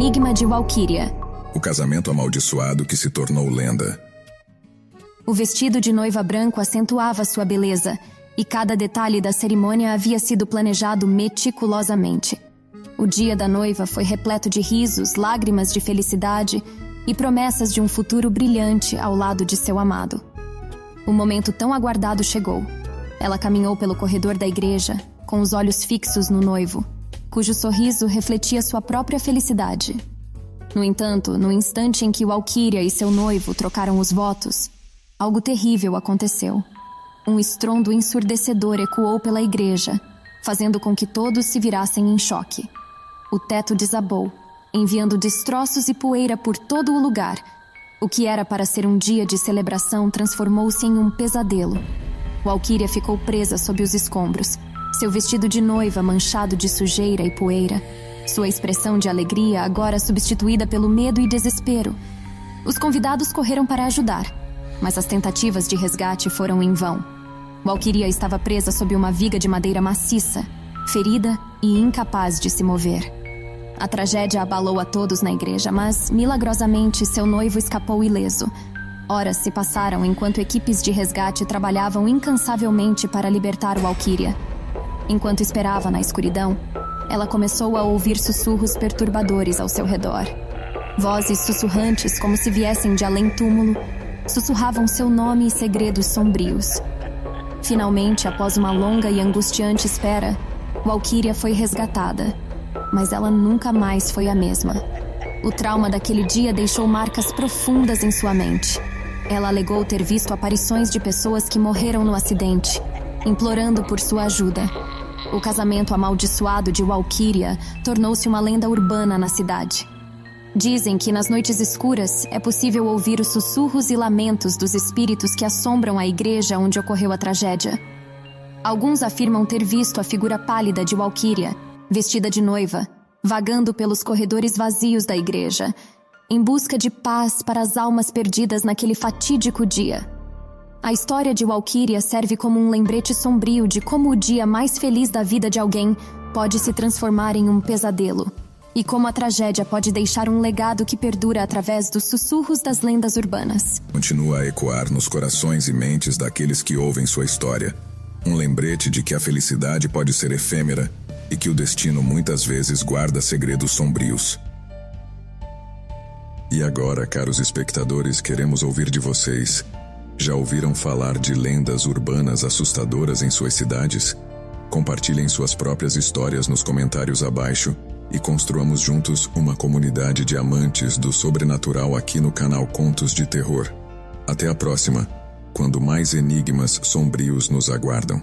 enigma de Walkíria. O casamento amaldiçoado que se tornou lenda. O vestido de noiva branco acentuava sua beleza, e cada detalhe da cerimônia havia sido planejado meticulosamente. O dia da noiva foi repleto de risos, lágrimas de felicidade e promessas de um futuro brilhante ao lado de seu amado. O momento tão aguardado chegou. Ela caminhou pelo corredor da igreja, com os olhos fixos no noivo, cujo sorriso refletia sua própria felicidade. No entanto, no instante em que Walkíria e seu noivo trocaram os votos, algo terrível aconteceu. Um estrondo ensurdecedor ecoou pela igreja, fazendo com que todos se virassem em choque. O teto desabou, enviando destroços e poeira por todo o lugar. O que era para ser um dia de celebração transformou-se em um pesadelo. Walkíria ficou presa sob os escombros, seu vestido de noiva manchado de sujeira e poeira, sua expressão de alegria agora substituída pelo medo e desespero. Os convidados correram para ajudar, mas as tentativas de resgate foram em vão. Walkíria estava presa sob uma viga de madeira maciça, ferida e incapaz de se mover. A tragédia abalou a todos na igreja, mas, milagrosamente, seu noivo escapou ileso. Horas se passaram enquanto equipes de resgate trabalhavam incansavelmente para libertar Walkíria. Enquanto esperava na escuridão, ela começou a ouvir sussurros perturbadores ao seu redor. Vozes sussurrantes, como se viessem de além-túmulo, sussurravam seu nome e segredos sombrios. Finalmente, após uma longa e angustiante espera, Walkíria foi resgatada, mas ela nunca mais foi a mesma. O trauma daquele dia deixou marcas profundas em sua mente. Ela alegou ter visto aparições de pessoas que morreram no acidente, implorando por sua ajuda. O casamento amaldiçoado de Walkíria tornou-se uma lenda urbana na cidade. Dizem que nas noites escuras é possível ouvir os sussurros e lamentos dos espíritos que assombram a igreja onde ocorreu a tragédia. Alguns afirmam ter visto a figura pálida de Walkíria, vestida de noiva, vagando pelos corredores vazios da igreja, em busca de paz para as almas perdidas naquele fatídico dia. A história de Walkíria serve como um lembrete sombrio de como o dia mais feliz da vida de alguém pode se transformar em um pesadelo, e como a tragédia pode deixar um legado que perdura através dos sussurros das lendas urbanas. Continua a ecoar nos corações e mentes daqueles que ouvem sua história. Um lembrete de que a felicidade pode ser efêmera e que o destino muitas vezes guarda segredos sombrios. E agora, caros espectadores, queremos ouvir de vocês. Já ouviram falar de lendas urbanas assustadoras em suas cidades? Compartilhem suas próprias histórias nos comentários abaixo e construamos juntos uma comunidade de amantes do sobrenatural aqui no canal Contos de Terror. Até a próxima, quando mais enigmas sombrios nos aguardam.